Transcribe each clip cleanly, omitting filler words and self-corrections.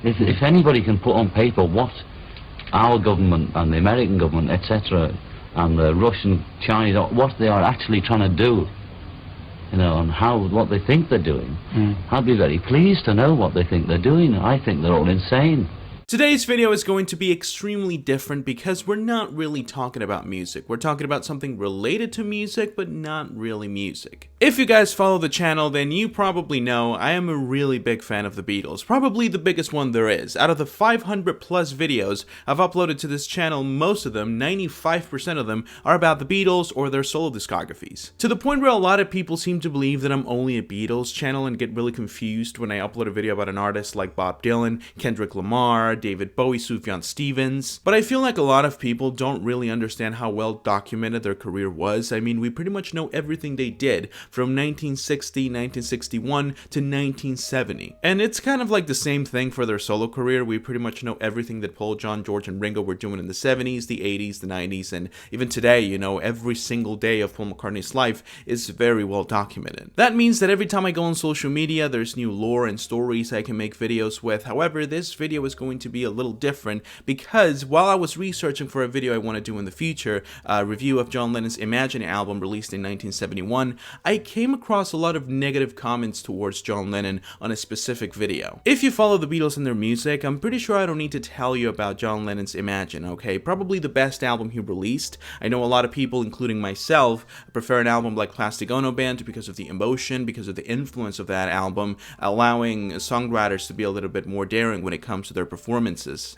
If anybody can put on paper what our government and the American government, etc., and the Russian, Chinese, what they are actually trying to do, you know, and what they think they're doing, I'd be very pleased to know what they think they're doing. I think they're all insane. Today's video is going to be extremely different because we're not really talking about music. We're talking about something related to music, but not really music. If you guys follow the channel, then you probably know I am a really big fan of the Beatles. Probably the biggest one there is. Out of the 500 plus videos I've uploaded to this channel, most of them, 95% of them, are about the Beatles or their solo discographies. To the point where a lot of people seem to believe that I'm only a Beatles channel and get really confused when I upload a video about an artist like Bob Dylan, Kendrick Lamar, David Bowie, Sufjan Stevens. But I feel like a lot of people don't really understand how well documented their career was. I mean, we pretty much know everything they did from 1960, 1961 to 1970. And it's kind of like the same thing for their solo career. We pretty much know everything that Paul, John, George, and Ringo were doing in the 70s, the 80s, the 90s, and even today, you know, every single day of Paul McCartney's life is very well documented. That means that every time I go on social media, there's new lore and stories I can make videos with. However, this video is going to be a little different because while I was researching for a video I want to do in the future, a review of John Lennon's Imagine album released in 1971, I came across a lot of negative comments towards John Lennon on a specific video. If you follow the Beatles and their music, I'm pretty sure I don't need to tell you about John Lennon's Imagine, okay? Probably the best album he released. I know a lot of people, including myself, prefer an album like Plastic Ono Band because of the emotion, because of the influence of that album, allowing songwriters to be a little bit more daring when it comes to their performances.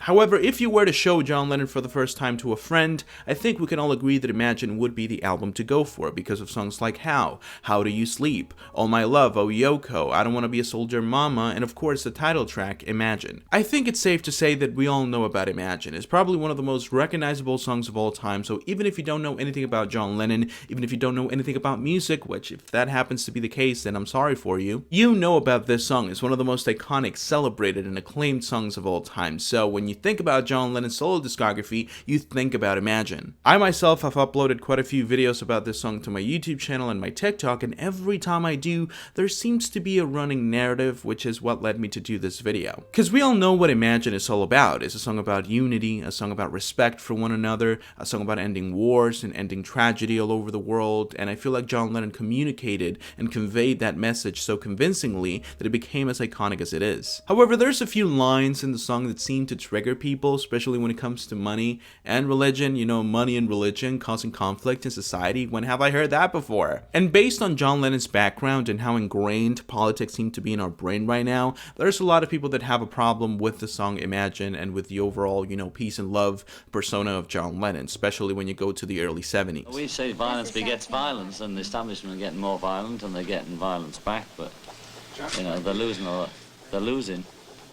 However, if you were to show John Lennon for the first time to a friend, I think we can all agree that Imagine would be the album to go for because of songs like How Do You Sleep, All My Love, Oh Yoko, I Don't Want to Be a Soldier Mama, and of course the title track, Imagine. I think it's safe to say that we all know about Imagine. It's probably one of the most recognizable songs of all time, so even if you don't know anything about John Lennon, even if you don't know anything about music, which if that happens to be the case, then I'm sorry for you, you know about this song. It's one of the most iconic, celebrated, and acclaimed songs of all time. So when you think about John Lennon's solo discography, you think about Imagine. I myself have uploaded quite a few videos about this song to my YouTube channel and my TikTok, and every time I do, there seems to be a running narrative, which is what led me to do this video. Because we all know what Imagine is all about. It's a song about unity, a song about respect for one another, a song about ending wars and ending tragedy all over the world, and I feel like John Lennon communicated and conveyed that message so convincingly that it became as iconic as it is. However, there's a few lines in the song that seem to trigger people, especially when it comes to money and religion. You know, money and religion causing conflict in society. When have I heard that before? And based on John Lennon's background and how ingrained politics seem to be in our brain right now, there's a lot of people that have a problem with the song Imagine and with the overall, you know, peace and love persona of John Lennon, especially when you go to the early 70s. We say violence begets violence, and the establishment are getting more violent, and they're getting violence back, but, you know, they're losing.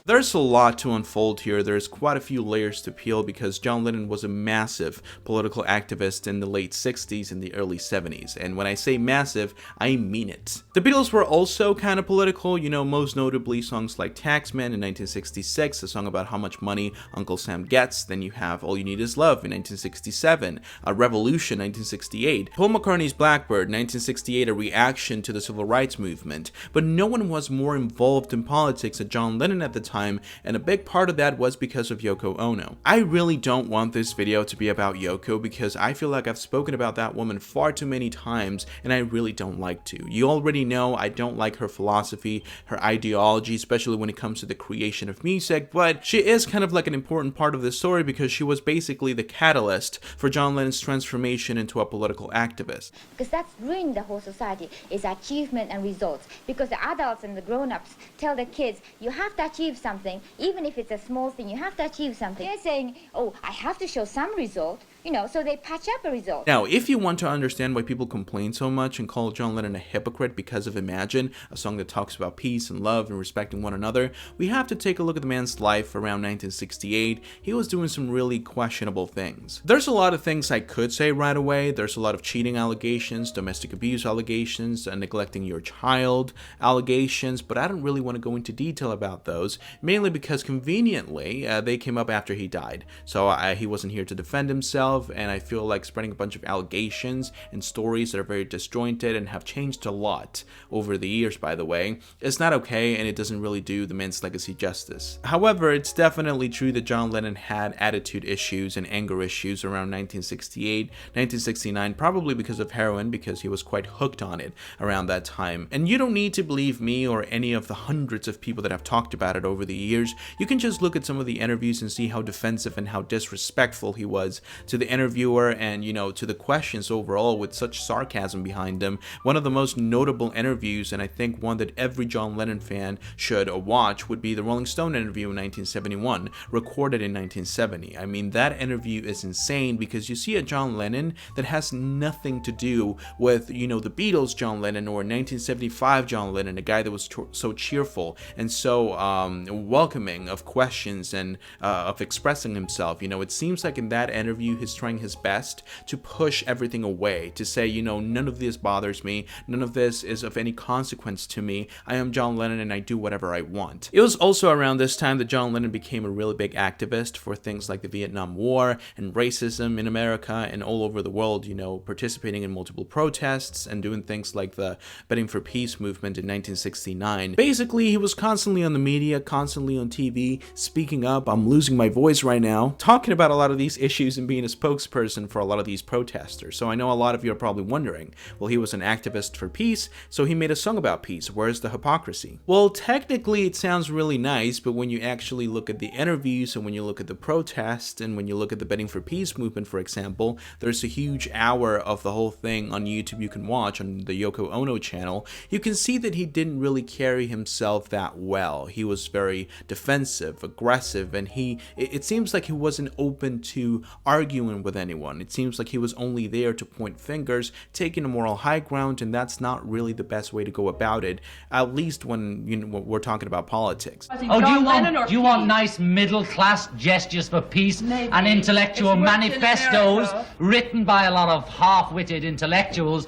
There's a lot to unfold here. There's quite a few layers to peel because John Lennon was a massive political activist in the late 60s and the early 70s. And when I say massive, I mean it. The Beatles were also kind of political, you know, most notably songs like Taxman in 1966, a song about how much money Uncle Sam gets. Then you have All You Need Is Love in 1967, a Revolution 1968, Paul McCartney's Blackbird 1968, a reaction to the civil rights movement. But no one was more involved in politics than John Lennon at the time, and a big part of that was because of Yoko Ono. I really don't want this video to be about Yoko because I feel like I've spoken about that woman far too many times, and I really don't like to. You already know I don't like her philosophy, her ideology, especially when it comes to the creation of music, but she is kind of like an important part of the story because she was basically the catalyst for John Lennon's transformation into a political activist. Because that's ruined the whole society, is achievement and results. Because the adults and the grown-ups tell the kids, you have to achieve something, even if it's a small thing, you have to achieve something. They're saying, oh, I have to show some result, you know, so they patch up a result. Now, if you want to understand why people complain so much and call John Lennon a hypocrite because of Imagine, a song that talks about peace and love and respecting one another, we have to take a look at the man's life around 1968. He was doing some really questionable things. There's a lot of things I could say right away. There's a lot of cheating allegations, domestic abuse allegations, and neglecting your child allegations, but I don't really want to go into detail about those, mainly because conveniently, they came up after he died. So he wasn't here to defend himself. himself, and I feel like spreading a bunch of allegations and stories that are very disjointed and have changed a lot over the years, by the way, is not okay, and it doesn't really do the man's legacy justice. However, it's definitely true that John Lennon had attitude issues and anger issues around 1968, 1969, probably because of heroin, because he was quite hooked on it around that time. And you don't need to believe me or any of the hundreds of people that have talked about it over the years. You can just look at some of the interviews and see how defensive and how disrespectful he was to the interviewer and, you know, to the questions overall, with such sarcasm behind them. One of the most notable interviews, and I think one that every John Lennon fan should watch, would be the Rolling Stone interview in 1971, recorded in 1970. I mean, that interview is insane because you see a John Lennon that has nothing to do with, you know, the Beatles John Lennon or 1975 John Lennon, a guy that was so cheerful and so welcoming of questions and of expressing himself. You know, it seems like in that interview he's trying his best to push everything away, to say, you know, none of this bothers me, none of this is of any consequence to me, I am John Lennon and I do whatever I want. It was also around this time that John Lennon became a really big activist for things like the Vietnam War and racism in America and all over the world, you know, participating in multiple protests and doing things like the Betting for Peace movement in 1969. Basically, he was constantly on the media, constantly on TV, speaking up. I'm losing my voice right now, talking about a lot of these issues and being a spokesperson for a lot of these protesters. So I know a lot of you are probably wondering, well, he was an activist for peace, so he made a song about peace. Where's the hypocrisy? Well, technically it sounds really nice, but when you actually look at the interviews and when you look at the protests and when you look at the Betting for Peace movement, for example, there's a huge hour of the whole thing on YouTube you can watch on the Yoko Ono channel. You can see that he didn't really carry himself that well. He was very defensive, aggressive, and it seems like he wasn't open to arguing with anyone. It seems like he was only there to point fingers, taking a moral high ground, and that's not really the best way to go about it, at least when, you know, we're talking about politics. Oh, do you want nice middle-class gestures for peace and intellectual manifestos written by a lot of half-witted intellectuals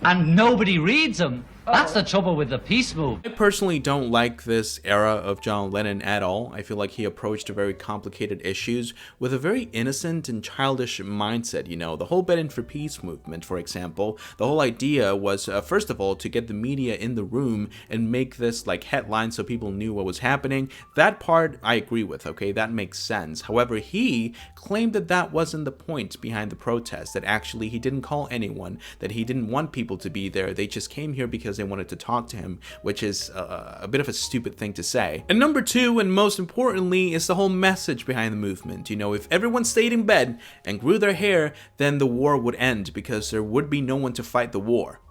and nobody reads them? That's the trouble with the peace movement. I personally don't like this era of John Lennon at all. I feel like he approached very complicated issues with a very innocent and childish mindset. You know, the whole Betting for Peace movement, for example, the whole idea was, first of all, to get the media in the room and make this like headline so people knew what was happening. That part I agree with, okay, that makes sense. However, he claimed that that wasn't the point behind the protest, that actually he didn't call anyone, that he didn't want people to be there, they just came here because they wanted to talk to him, which is a bit of a stupid thing to say. And number two, and most importantly, is the whole message behind the movement. You know, if everyone stayed in bed and grew their hair, then the war would end because there would be no one to fight the war.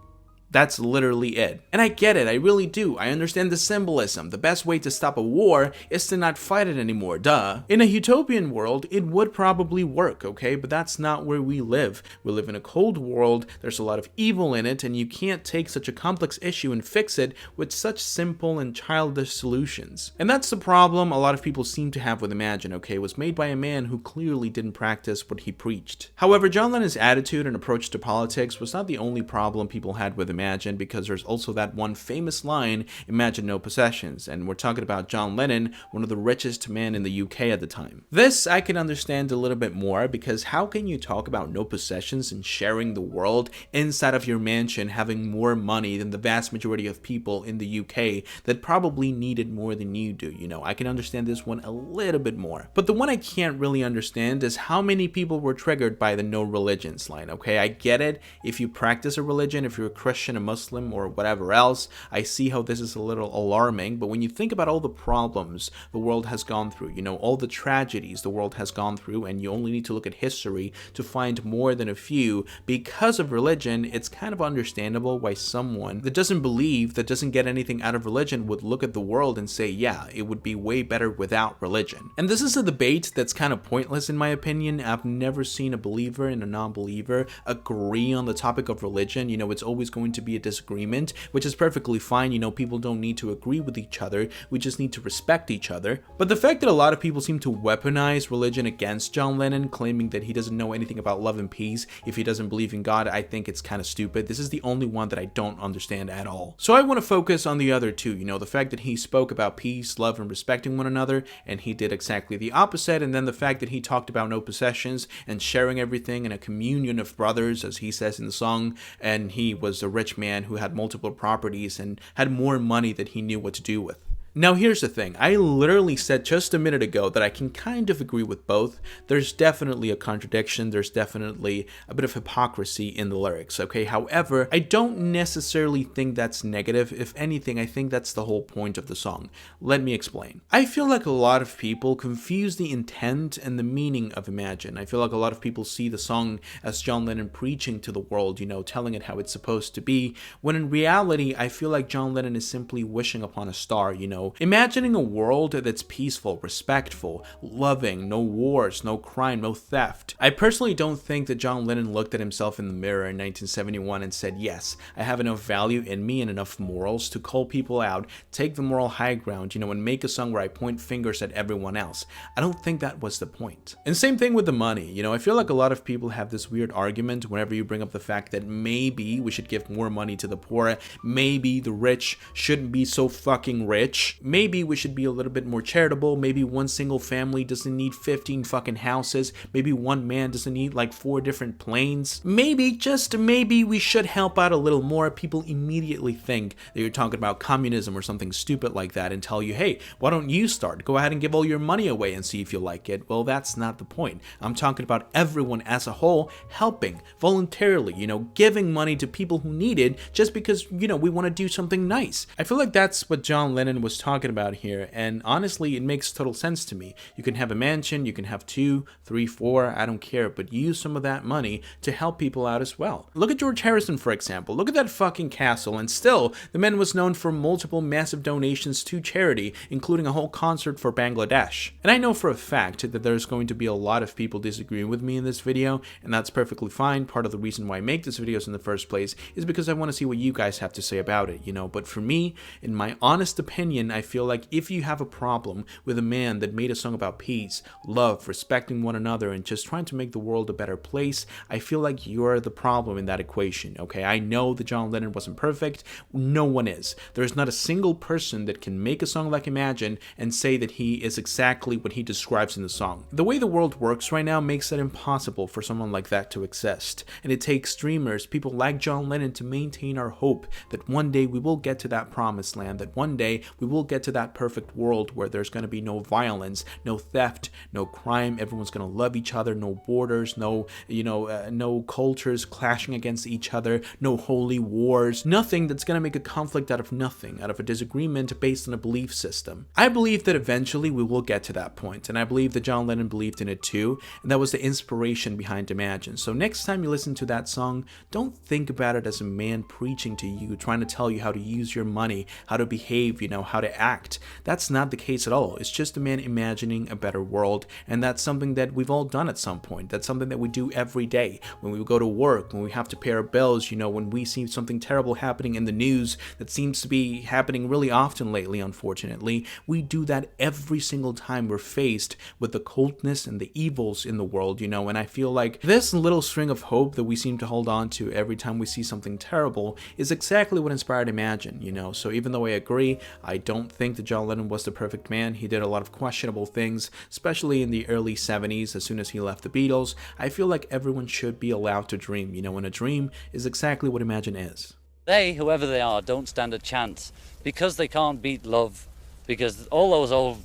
That's literally it. And I get it, I really do. I understand the symbolism. The best way to stop a war is to not fight it anymore, duh. In a utopian world, it would probably work, okay? But that's not where we live. We live in a cold world, there's a lot of evil in it, and you can't take such a complex issue and fix it with such simple and childish solutions. And that's the problem a lot of people seem to have with Imagine, okay? It was made by a man who clearly didn't practice what he preached. However, John Lennon's attitude and approach to politics was not the only problem people had with Imagine, because there's also that one famous line, Imagine no possessions, and we're talking about John Lennon, one of the richest men in the UK at the time. This I can understand a little bit more, because how can you talk about no possessions and sharing the world inside of your mansion, having more money than the vast majority of people in the UK that probably need it more than you do? You know, I can understand this one a little bit more. But the one I can't really understand is how many people were triggered by the no religions line, okay? I get it, if you practice a religion, if you're a Christian, a Muslim, or whatever else, I see how this is a little alarming, but when you think about all the problems the world has gone through, you know, all the tragedies the world has gone through, and you only need to look at history to find more than a few because of religion, it's kind of understandable why someone that doesn't believe, that doesn't get anything out of religion, would look at the world and say, yeah, it would be way better without religion. And this is a debate that's kind of pointless in my opinion. I've never seen a believer and a non-believer agree on the topic of religion. You know, it's always going to to be a disagreement, which is perfectly fine. You know, people don't need to agree with each other. We just need to respect each other. But the fact that a lot of people seem to weaponize religion against John Lennon, claiming that he doesn't know anything about love and peace if he doesn't believe in God, I think it's kind of stupid. This is the only one that I don't understand at all. So I want to focus on the other two. You know, the fact that he spoke about peace, love, and respecting one another, and he did exactly the opposite. And then the fact that he talked about no possessions and sharing everything in a communion of brothers, as he says in the song, and he was a rich man who had multiple properties and had more money than he knew what to do with. Now here's the thing, I literally said just a minute ago that I can kind of agree with both. There's definitely a contradiction, there's definitely a bit of hypocrisy in the lyrics, okay? However, I don't necessarily think that's negative. If anything, I think that's the whole point of the song. Let me explain. I feel like a lot of people confuse the intent and the meaning of Imagine. I feel like a lot of people see the song as John Lennon preaching to the world, you know, telling it how it's supposed to be, when in reality, I feel like John Lennon is simply wishing upon a star, you know, imagining a world that's peaceful, respectful, loving, no wars, no crime, no theft. I personally don't think that John Lennon looked at himself in the mirror in 1971 and said, yes, I have enough value in me and enough morals to call people out, take the moral high ground, you know, and make a song where I point fingers at everyone else. I don't think that was the point. And same thing with the money. You know, I feel like a lot of people have this weird argument whenever you bring up the fact that maybe we should give more money to the poor, maybe the rich shouldn't be so fucking rich. Maybe we should be a little bit more charitable. Maybe one single family doesn't need 15 fucking houses. Maybe one man doesn't need like 4 different planes. Maybe, just maybe, we should help out a little more. People immediately think that you're talking about communism or something stupid like that and tell you, hey, why don't you start? Go ahead and give all your money away and see if you like it. Well, that's not the point. I'm talking about everyone as a whole helping voluntarily, you know, giving money to people who need it just because, you know, we want to do something nice. I feel like that's what John Lennon was talking about here, and honestly it makes total sense to me. You can have a mansion, you can have 2, 3, 4, I don't care, but use some of that money to help people out as well. Look at George Harrison, for example. Look at that fucking castle, and still the man was known for multiple massive donations to charity, including a whole concert for Bangladesh. And I know for a fact that there's going to be a lot of people disagreeing with me in this video, and that's perfectly fine. Part of the reason why I make these videos in the first place is because I want to see what you guys have to say about it, you know. But for me, in my honest opinion, I feel like if you have a problem with a man that made a song about peace, love, respecting one another, and just trying to make the world a better place, I feel like you're the problem in that equation, okay? I know that John Lennon wasn't perfect. No one is. There's not a single person that can make a song like Imagine and say that he is exactly what he describes in the song. The way the world works right now makes it impossible for someone like that to exist, and it takes dreamers, people like John Lennon, to maintain our hope that one day we will get to that promised land, that one day we will get to that perfect world where there's going to be no violence, no theft, no crime, everyone's going to love each other, no borders, no, no cultures clashing against each other, no holy wars, nothing that's going to make a conflict out of nothing, out of a disagreement based on a belief system. I believe that eventually we will get to that point, and I believe that John Lennon believed in it too, and that was the inspiration behind Imagine. So next time you listen to that song, don't think about it as a man preaching to you, trying to tell you how to use your money, how to behave, you know, how to act. That's not the case at all. It's just a man imagining a better world, and that's something that we've all done at some point. That's something that we do every day. When we go to work, when we have to pay our bills, you know, when we see something terrible happening in the news that seems to be happening really often lately, unfortunately, we do that every single time we're faced with the coldness and the evils in the world, you know, and I feel like this little string of hope that we seem to hold on to every time we see something terrible is exactly what inspired Imagine, you know. So even though I agree, I don't think that John Lennon was the perfect man. He did a lot of questionable things, especially in the early 70s, as soon as he left the Beatles. I feel like everyone should be allowed to dream, you know, and a dream is exactly what Imagine is. They, whoever they are, don't stand a chance because they can't beat love, because all those old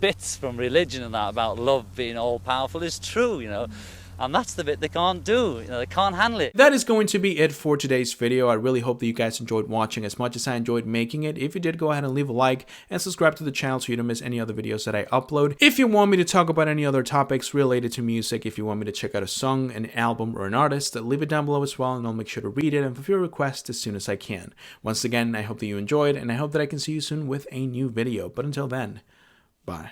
bits from religion and that about love being all powerful is true, you know. And that's the bit they can't do, you know, they can't handle it. That is going to be it for today's video. I really hope that you guys enjoyed watching as much as I enjoyed making it. If you did, go ahead and leave a like and subscribe to the channel so you don't miss any other videos that I upload. If you want me to talk about any other topics related to music, if you want me to check out a song, an album, or an artist, leave it down below as well, and I'll make sure to read it and fulfill your request as soon as I can. Once again, I hope that you enjoyed, and I hope that I can see you soon with a new video. But until then, bye.